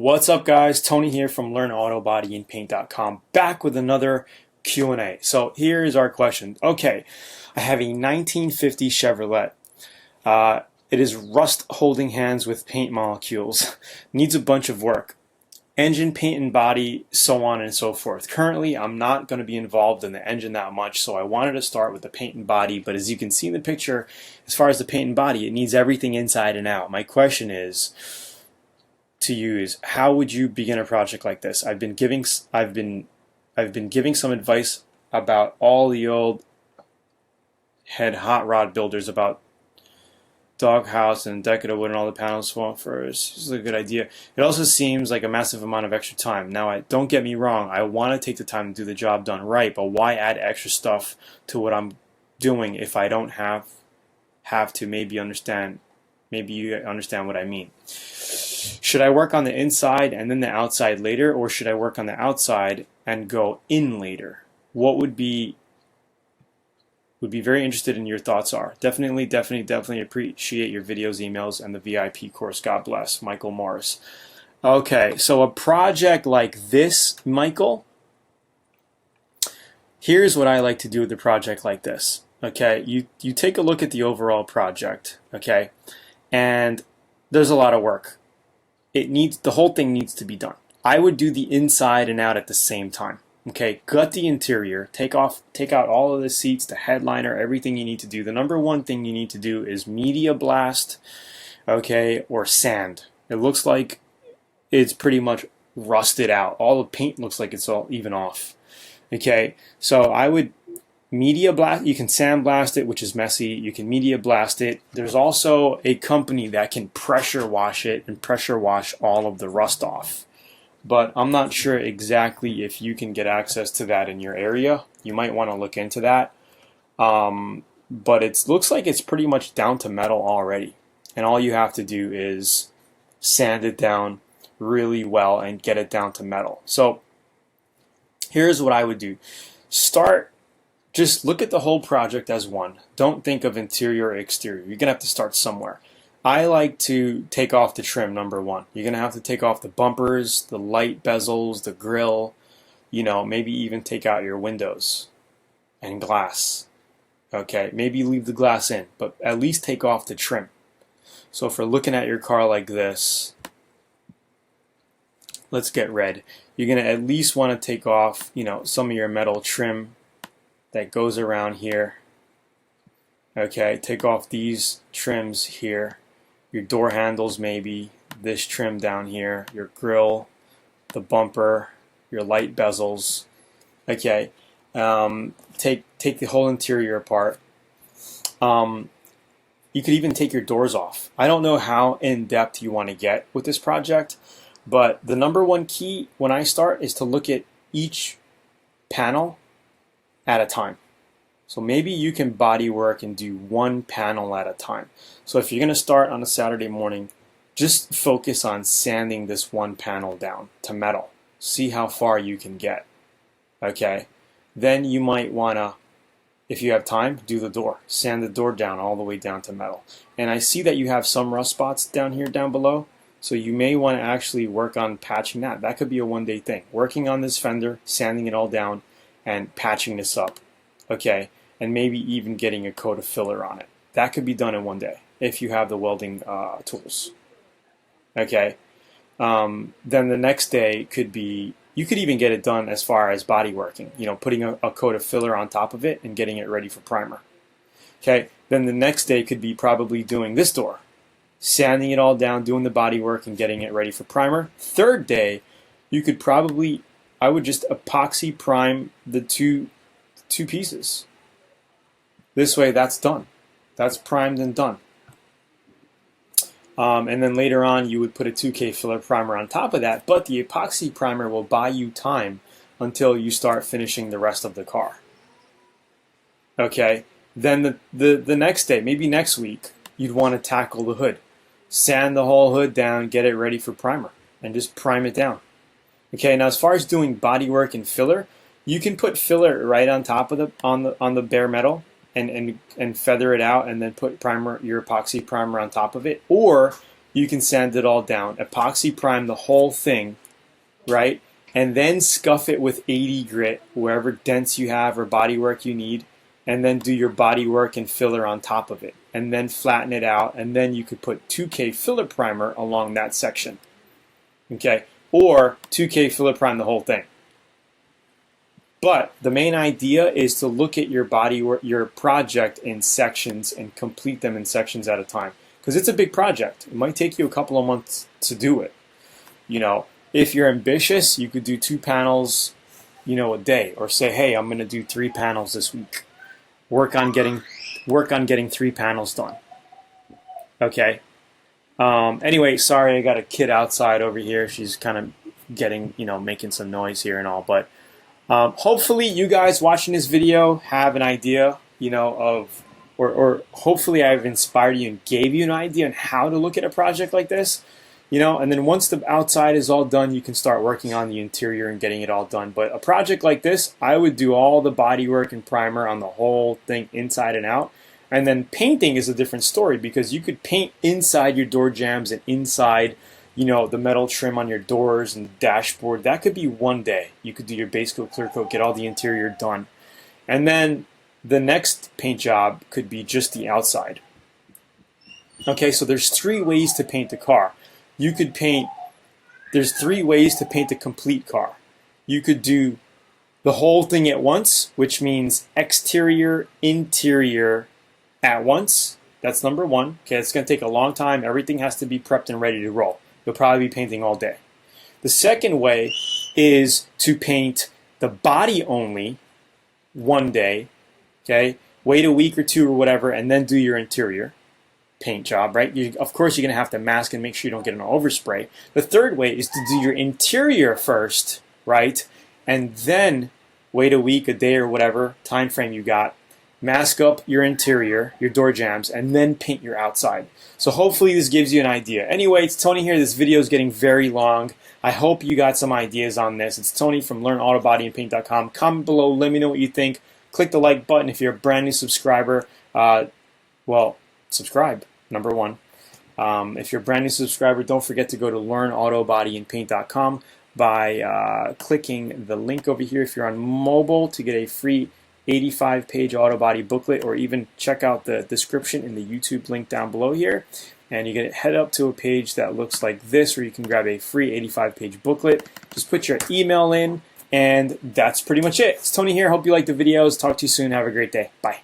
What's up, guys? Tony here from LearnAutoBodyAndPaint.com, back with another Q&A. So here's our question. Okay, I have a 1950 Chevrolet. It is rust holding hands with paint molecules. Needs a bunch of work. Engine, paint, and body, so on and so forth. Currently, I'm not going to be involved in the engine that much, so I wanted to start with the paint and body. But as you can see in the picture, as far as the paint and body, it needs everything inside and out. My question is to you is, how would you begin a project like this? I've been giving some advice about all the old head hot rod builders about Doghouse and Decadal Wood and all the panels swamp first. This is a good idea. It also seems like a massive amount of extra time. Now, don't get me wrong, I want to take the time to do the job done right, but why add extra stuff to what I'm doing if I don't have to maybe you understand what I mean. Should I work on the inside and then the outside later, or should I work on the outside and go in later? What would be very interested in your thoughts are. Definitely appreciate your videos, emails, and the VIP course. God bless. Michael Morris. Okay, so a project like this, Michael, here's what I like to do with a project like this. Okay, you take a look at the overall project, okay, and there's a lot of work. The whole thing needs to be done. I would do the inside and out at the same time. Okay, gut the interior, take out all of the seats, the headliner, everything you need to do. The number one thing you need to do is media blast, okay, or sand. It looks like it's pretty much rusted out. All the paint looks like it's all even off. Okay, so I would media blast. You can sandblast it, which is messy. You can media blast it. There's also a company that can pressure wash it and pressure wash all of the rust off. But I'm not sure exactly if you can get access to that in your area. You might want to look into that. But it looks like it's pretty much down to metal already. And all you have to do is sand it down really well and get it down to metal. So here's what I would do. Just look at the whole project as one. Don't think of interior or exterior. You're going to have to start somewhere. I like to take off the trim, number one. You're going to have to take off the bumpers, the light bezels, the grill, maybe even take out your windows and glass. Okay, maybe leave the glass in, but at least take off the trim. So if we're looking at your car like this, let's get red. You're going to at least want to take off, some of your metal trim that goes around here. Okay, take off these trims here. Your door handles, maybe this trim down here, your grill, the bumper, your light bezels. Okay, take the whole interior apart. You could even take your doors off. I don't know how in depth you want to get with this project, but the number one key when I start is to look at each panel at a time. So maybe you can body work and do one panel at a time. So if you're going to start on a Saturday morning, just focus on sanding this one panel down to metal. See how far you can get. Okay? Then you might want to, if you have time, do the door. Sand the door down all the way down to metal. And I see that you have some rust spots down here, down below. So you may want to actually work on patching that. That could be a one-day thing. Working on this fender, sanding it all down, and patching this up. Okay? And maybe even getting a coat of filler on it. That could be done in one day if you have the welding tools. Okay. Then the next day could be, you could even get it done as far as body working, putting a coat of filler on top of it and getting it ready for primer. Okay. Then the next day could be probably doing this door, sanding it all down, doing the body work and getting it ready for primer. Third day, you could probably, I would just epoxy prime the two pieces. This way, that's done. That's primed and done. And then later on, you would put a 2K filler primer on top of that, but the epoxy primer will buy you time until you start finishing the rest of the car. Okay? Then the next day, maybe next week, you'd want to tackle the hood. Sand the whole hood down, get it ready for primer, and just prime it down. Okay, now as far as doing body work and filler, you can put filler right on top of on the bare metal, and feather it out and then put your epoxy primer on top of it, or you can sand it all down, epoxy prime the whole thing, right? And then scuff it with 80 grit, wherever dents you have or bodywork you need, and then do your bodywork and filler on top of it. And then flatten it out, and then you could put 2K filler primer along that section. Okay? Or 2K filler prime the whole thing. But the main idea is to look at your bodywork, your project in sections and complete them in sections at a time. Because it's a big project. It might take you a couple of months to do it. You know, if you're ambitious, you could do 2 panels, you know, a day, or say, hey, I'm going to do 3 panels this week. Work on getting 3 panels done. Okay. Anyway, sorry, I got a kid outside over here. She's kind of getting, you know, making some noise here and all. But hopefully, you guys watching this video have an idea, you know, of, or hopefully, I've inspired you and gave you an idea on how to look at a project like this. You know, and then once the outside is all done, you can start working on the interior and getting it all done. But a project like this, I would do all the bodywork and primer on the whole thing inside and out. And then painting is a different story, because you could paint inside your door jambs and inside, you know, the metal trim on your doors and the dashboard. That could be one day. You could do your base coat, clear coat, get all the interior done. And then the next paint job could be just the outside. Okay, so there's 3 ways to paint the car. You could paint, there's 3 ways to paint a complete car. You could do the whole thing at once, which means exterior, interior at once. That's number 1. Okay, it's going to take a long time. Everything has to be prepped and ready to roll. You'll probably be painting all day. The second way is to paint the body only one day. Okay, wait a week or 2 or whatever, and then do your interior paint job, right? Of course, you're going to have to mask and make sure you don't get an overspray. The third way is to do your interior first, right? And then wait a week, a day, or whatever time frame you got, mask up your interior, your door jambs, and then paint your outside. So hopefully this gives you an idea. Anyway, it's Tony here. This video is getting very long. I hope you got some ideas on this. It's Tony from LearnAutoBodyAndPaint.com. Comment below. Let me know what you think. Click the like button if you're a brand new subscriber. Well, subscribe. Number 1. If you're a brand new subscriber, don't forget to go to LearnAutoBodyAndPaint.com by clicking the link over here if you're on mobile to get a free 85-page auto body booklet, or even check out the description in the YouTube link down below here. And you can head up to a page that looks like this where you can grab a free 85-page booklet. Just put your email in, and that's pretty much it. It's Tony here. Hope you liked the videos. Talk to you soon. Have a great day. Bye.